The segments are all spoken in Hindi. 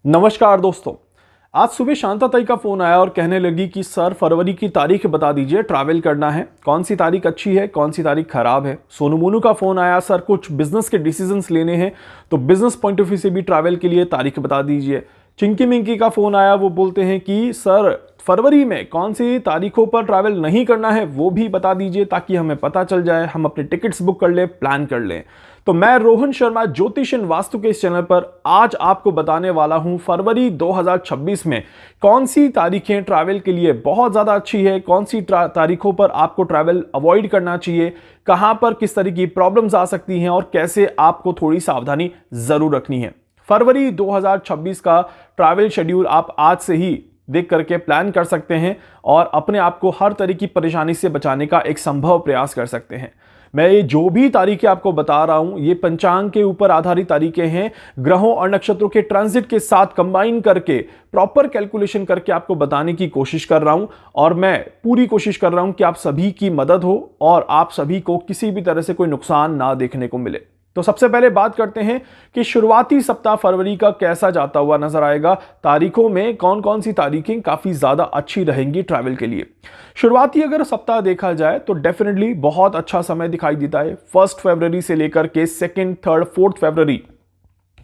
नमस्कार दोस्तों। आज सुबह शांता ताई का फोन आया और कहने लगी कि सर फरवरी की तारीख बता दीजिए, ट्रैवल करना है, कौन सी तारीख अच्छी है, कौन सी तारीख खराब है। सोनू मोनू का फोन आया, सर कुछ बिजनेस के डिसीजंस लेने हैं तो बिजनेस पॉइंट ऑफ व्यू से भी ट्रैवल के लिए तारीख बता दीजिए। चिंकी मिंकी का फोन आया, वो बोलते हैं कि सर फरवरी में कौन सी तारीखों पर ट्रैवल नहीं करना है वो भी बता दीजिए ताकि हमें पता चल जाए, हम अपने टिकट्स बुक कर लें, प्लान कर लें। तो मैं रोहन शर्मा ज्योतिष एंड वास्तु के इस चैनल पर आज आपको बताने वाला हूं फरवरी 2026 में कौन सी तारीखें ट्रैवल के लिए बहुत ज्यादा अच्छी है, कौन सी तारीखों पर आपको ट्रैवल अवॉइड करना चाहिए, कहां पर किस तरह की प्रॉब्लम्स आ सकती हैं और कैसे आपको थोड़ी सावधानी जरूर रखनी है। फरवरी 2026 का ट्रैवल शेड्यूल आप आज से ही देख करके प्लान कर सकते हैं और अपने आप को हर तरह की परेशानी से बचाने का एक संभव प्रयास कर सकते हैं। मैं ये जो भी तारीखें आपको बता रहा हूं ये पंचांग के ऊपर आधारित तारीखें हैं, ग्रहों और नक्षत्रों के ट्रांजिट के साथ कंबाइन करके प्रॉपर कैलकुलेशन करके आपको बताने की कोशिश कर रहा हूं और मैं पूरी कोशिश कर रहा हूं कि आप सभी की मदद हो और आप सभी को किसी भी तरह से कोई नुकसान ना देखने को मिले। तो सबसे पहले बात करते हैं कि शुरुआती सप्ताह फरवरी का कैसा जाता हुआ नजर आएगा, तारीखों में कौन कौन सी तारीखें काफी ज्यादा अच्छी रहेंगी ट्रैवल के लिए। शुरुआती अगर सप्ताह देखा जाए तो डेफिनेटली बहुत अच्छा समय दिखाई देता है। 1 फरवरी से लेकर के 2, 3, 4 फरवरी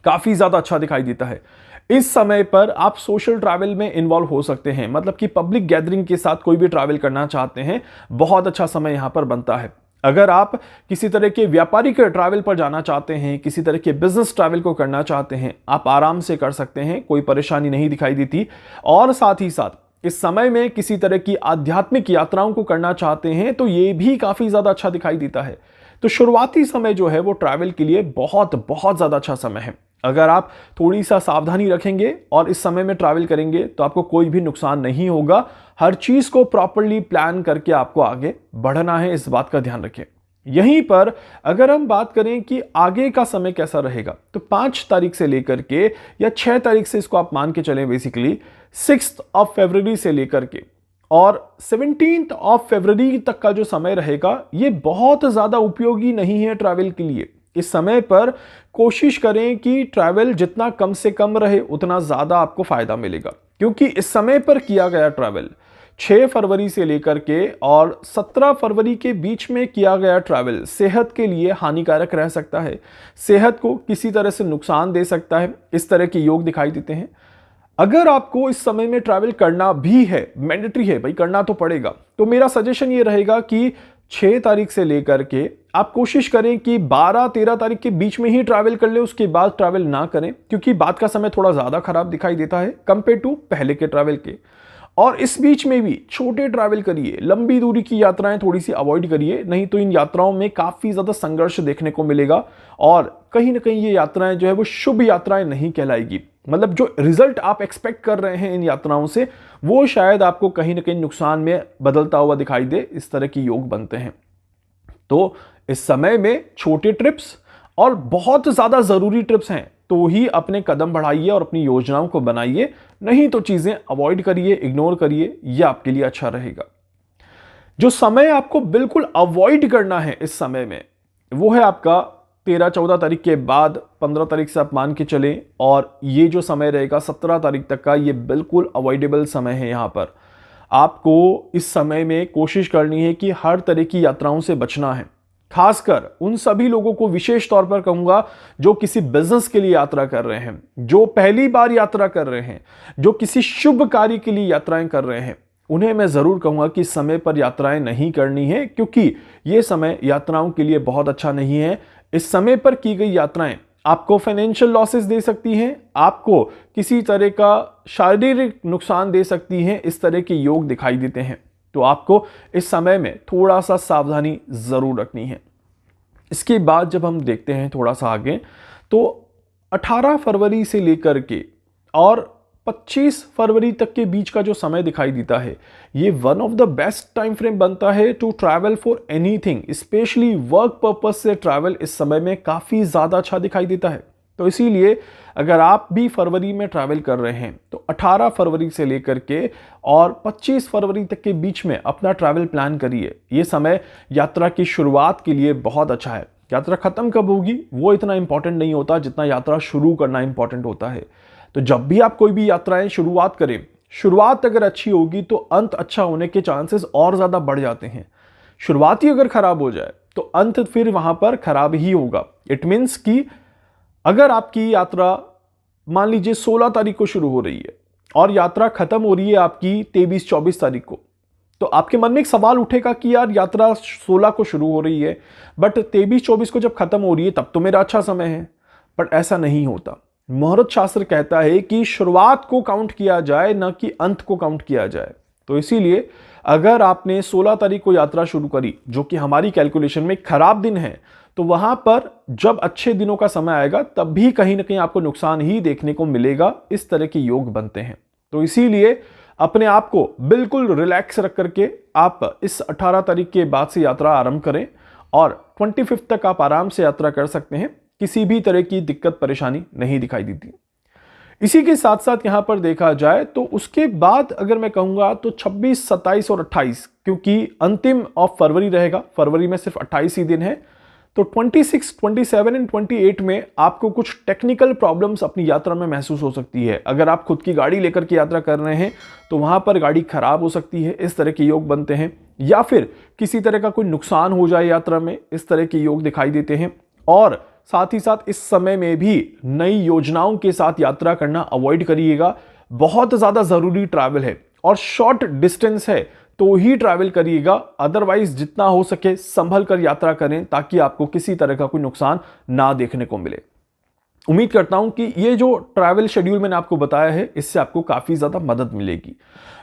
काफी ज्यादा अच्छा दिखाई देता है। इस समय पर आप सोशल ट्रैवल में इन्वॉल्व हो सकते हैं, मतलब कि पब्लिक गैदरिंग के साथ कोई भी ट्रैवल करना चाहते हैं, बहुत अच्छा समय यहां पर बनता है। अगर आप किसी तरह के व्यापारिक ट्रैवल पर जाना चाहते हैं, किसी तरह के बिजनेस ट्रैवल को करना चाहते हैं, आप आराम से कर सकते हैं, कोई परेशानी नहीं दिखाई देती। और साथ ही साथ इस समय में किसी तरह की आध्यात्मिक यात्राओं को करना चाहते हैं तो ये भी काफी ज्यादा अच्छा दिखाई देता है। तो शुरुआती समय जो है वो ट्रैवल के लिए बहुत बहुत ज्यादा अच्छा समय है। अगर आप थोड़ी सा सावधानी रखेंगे और इस समय में ट्रैवल करेंगे तो आपको कोई भी नुकसान नहीं होगा। हर चीज को प्रॉपर्ली प्लान करके आपको आगे बढ़ना है, इस बात का ध्यान रखें। यहीं पर अगर हम बात करें कि आगे का समय कैसा रहेगा तो 5 तारीख से लेकर के या 6 तारीख से इसको आप मान के चलें, बेसिकली 6 फरवरी से लेकर के और 17 फरवरी तक का जो समय रहेगा ये बहुत ज्यादा उपयोगी नहीं है ट्रैवल के लिए। इस समय पर कोशिश करें कि ट्रैवल जितना कम से कम रहे उतना ज्यादा आपको फायदा मिलेगा, क्योंकि इस समय पर किया गया ट्रैवल 6 फरवरी से लेकर के और 17 फरवरी के बीच में किया गया ट्रैवल सेहत के लिए हानिकारक रह सकता है, सेहत को किसी तरह से नुकसान दे सकता है। इस तरह के योग दिखाई देते हैं। अगर आपको इस समय में ट्रैवल करना भी है, मैंडेटरी है भाई, करना तो पड़ेगा, तो मेरा सजेशन ये रहेगा कि 6 तारीख से लेकर के आप कोशिश करें कि 12-13 तारीख के बीच में ही ट्रैवल कर ले, उसके बाद ट्रैवल ना करें, क्योंकि बाद का समय थोड़ा ज्यादा खराब दिखाई देता है कंपेयर टू पहले के ट्रैवल के। और इस बीच में भी छोटे ट्रैवल करिए, लंबी दूरी की यात्राएं थोड़ी सी अवॉइड करिए, नहीं तो इन यात्राओं में काफी ज्यादा संघर्ष देखने को मिलेगा और कहीं ना कहीं ये यात्राएं जो है वो शुभ यात्राएं नहीं कहलाएगी। मतलब जो रिजल्ट आप एक्सपेक्ट कर रहे हैं इन यात्राओं से वो शायद आपको कहीं ना कहीं नुकसान में बदलता हुआ दिखाई दे। इस तरह की योग बनते हैं। तो इस समय में छोटे ट्रिप्स और बहुत ज्यादा जरूरी ट्रिप्स हैं तो ही अपने कदम बढ़ाइए और अपनी योजनाओं को बनाइए, नहीं तो चीजें अवॉइड करिए, इग्नोर करिए, यह आपके लिए अच्छा रहेगा। जो समय आपको बिल्कुल अवॉइड करना है इस समय में वो है आपका 13-14 तारीख के बाद 15 तारीख से आप मान के चलें, और ये जो समय रहेगा 17 तारीख तक का, ये बिल्कुल अवॉइडेबल समय है। यहां पर आपको इस समय में कोशिश करनी है कि हर तरह की यात्राओं से बचना है। खासकर उन सभी लोगों को विशेष तौर पर कहूंगा जो किसी बिजनेस के लिए यात्रा कर रहे हैं, जो पहली बार यात्रा कर रहे हैं, जो किसी शुभ कार्य के लिए यात्राएं कर रहे हैं, उन्हें मैं जरूर कहूंगा कि समय पर यात्राएं नहीं करनी है, क्योंकि यह समय यात्राओं के लिए बहुत अच्छा नहीं है। इस समय पर की गई यात्राएं आपको फाइनेंशियल लॉसेस दे सकती हैं, आपको किसी तरह का शारीरिक नुकसान दे सकती हैं। इस तरह के योग दिखाई देते हैं, तो आपको इस समय में थोड़ा सा सावधानी जरूर रखनी है। इसके बाद जब हम देखते हैं थोड़ा सा आगे, तो 18 फरवरी से लेकर के और 25 फरवरी तक के बीच का जो समय दिखाई देता है ये one of the best time frame बनता है to travel for anything, specially work purpose से ट्रैवल इस समय में काफी ज्यादा अच्छा दिखाई देता है। तो इसीलिए अगर आप भी फरवरी में ट्रैवल कर रहे हैं तो 18 फरवरी से लेकर के और 25 फरवरी तक के बीच में अपना ट्रैवल प्लान करिए। ये समय यात्रा की शुरुआत के लिए बहुत अच्छा है। यात्रा खत्म कब होगी वो इतना इंपॉर्टेंट नहीं होता जितना यात्रा शुरू करना इंपॉर्टेंट होता है। तो जब भी आप कोई भी यात्राएं शुरुआत करें, शुरुआत अगर अच्छी होगी तो अंत अच्छा होने के चांसेस और ज़्यादा बढ़ जाते हैं। शुरुआत ही अगर खराब हो जाए तो अंत फिर वहां पर खराब ही होगा। इट मीन्स कि अगर आपकी यात्रा मान लीजिए 16 तारीख को शुरू हो रही है और यात्रा खत्म हो रही है आपकी 23-24 तारीख को, तो आपके मन में एक सवाल उठेगा कि यार यात्रा 16 को शुरू हो रही है बट 23-24 को जब खत्म हो रही है तब तो मेरा अच्छा समय है। बट ऐसा नहीं होता। मुहूर्त शास्त्र कहता है कि शुरुआत को काउंट किया जाए, न कि अंत को काउंट किया जाए। तो इसीलिए अगर आपने 16 तारीख को यात्रा शुरू करी, जो कि हमारी कैलकुलेशन में खराब दिन है, तो वहां पर जब अच्छे दिनों का समय आएगा तब भी कहीं ना कहीं आपको नुकसान ही देखने को मिलेगा। इस तरह के योग बनते हैं। तो इसीलिए अपने आप को बिल्कुल रिलैक्स रख करके आप इस 18 तारीख के बाद से यात्रा आरंभ करें और 25 तक आप आराम से यात्रा कर सकते हैं। किसी भी तरह की दिक्कत परेशानी नहीं दिखाई देती। इसी के साथ साथ यहां पर देखा जाए तो उसके बाद अगर मैं कहूंगा तो 26, 27 और 28, क्योंकि अंतिम ऑफ फरवरी रहेगा, फरवरी में सिर्फ 28 ही दिन है, तो 26, 27 एंड 28 में आपको कुछ टेक्निकल प्रॉब्लम्स अपनी यात्रा में महसूस हो सकती है। अगर आप खुद की गाड़ी लेकर के यात्रा कर रहे हैं तो वहां पर गाड़ी खराब हो सकती है, इस तरह के योग बनते हैं। या फिर किसी तरह का कोई नुकसान हो जाए यात्रा में, इस तरह के योग दिखाई देते हैं। और साथ ही साथ इस समय में भी नई योजनाओं के साथ यात्रा करना अवॉइड करिएगा। बहुत ज़्यादा ज़रूरी ट्रैवल है और शॉर्ट डिस्टेंस है तो ही ट्रैवल करिएगा, अदरवाइज जितना हो सके संभल कर यात्रा करें ताकि आपको किसी तरह का कोई नुकसान ना देखने को मिले। उम्मीद करता हूं कि ये जो ट्रैवल शेड्यूल मैंने आपको बताया है इससे आपको काफी ज्यादा मदद मिलेगी।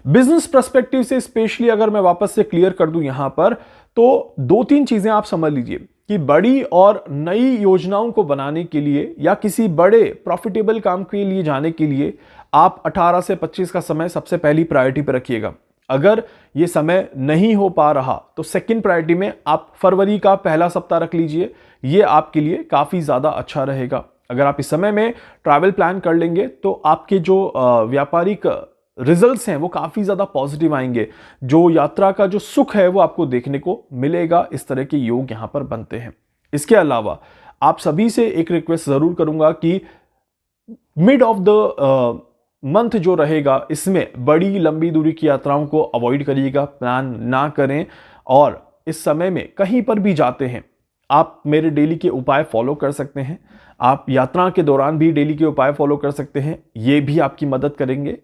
बिजनेस पर्सपेक्टिव से स्पेशली अगर मैं वापस से क्लियर कर दूं यहां पर, तो 2-3 चीजें आप समझ लीजिए कि बड़ी और नई योजनाओं को बनाने के लिए या किसी बड़े प्रॉफिटेबल काम के लिए जाने के लिए आप 18 से 25 का समय सबसे पहली प्रायोरिटी पर रखिएगा। अगर ये समय नहीं हो पा रहा तो सेकंड प्रायोरिटी में आप फरवरी का पहला सप्ताह रख लीजिए, ये आपके लिए काफी ज्यादा अच्छा रहेगा। अगर आप इस समय में ट्रैवल प्लान कर लेंगे तो आपके जो व्यापारिक रिजल्ट्स हैं वो काफी ज्यादा पॉजिटिव आएंगे। जो यात्रा का जो सुख है वो आपको देखने को मिलेगा। इस तरह के योग यहां पर बनते हैं। इसके अलावा आप सभी से एक रिक्वेस्ट जरूर करूंगा कि मिड ऑफ द मंथ जो रहेगा इसमें बड़ी लंबी दूरी की यात्राओं को अवॉइड करिएगा, प्लान ना करें। और इस समय में कहीं पर भी जाते हैं आप मेरे डेली के उपाय फॉलो कर सकते हैं। आप यात्रा के दौरान भी डेली के उपाय फॉलो कर सकते हैं, ये भी आपकी मदद करेंगे।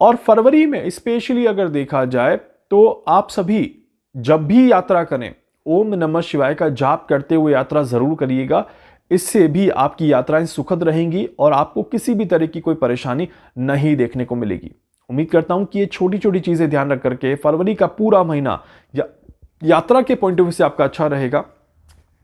और फरवरी में स्पेशली अगर देखा जाए तो आप सभी जब भी यात्रा करें ओम नमः शिवाय का जाप करते हुए यात्रा जरूर करिएगा। इससे भी आपकी यात्राएं सुखद रहेंगी और आपको किसी भी तरह की कोई परेशानी नहीं देखने को मिलेगी। उम्मीद करता हूं कि ये छोटी छोटी चीजें ध्यान रख करके फरवरी का पूरा महीना यात्रा के पॉइंट ऑफ व्यू से आपका अच्छा रहेगा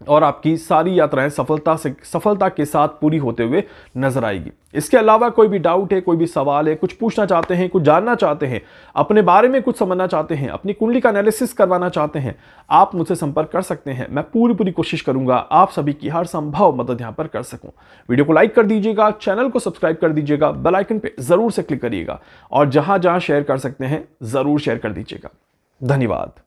और आपकी सारी यात्राएं सफलता के साथ पूरी होते हुए नजर आएगी। इसके अलावा कोई भी डाउट है, कोई भी सवाल है, कुछ पूछना चाहते हैं, कुछ जानना चाहते हैं, अपने बारे में कुछ समझना चाहते हैं, अपनी कुंडली का एनालिसिस करवाना चाहते हैं, आप मुझसे संपर्क कर सकते हैं। मैं पूरी कोशिश करूंगा आप सभी की हर संभव मदद यहां पर कर सकूं। वीडियो को लाइक कर दीजिएगा, चैनल को सब्सक्राइब कर दीजिएगा, बेल आइकन पे जरूर से क्लिक करिएगा और जहां जहां शेयर कर सकते हैं जरूर शेयर कर दीजिएगा। धन्यवाद।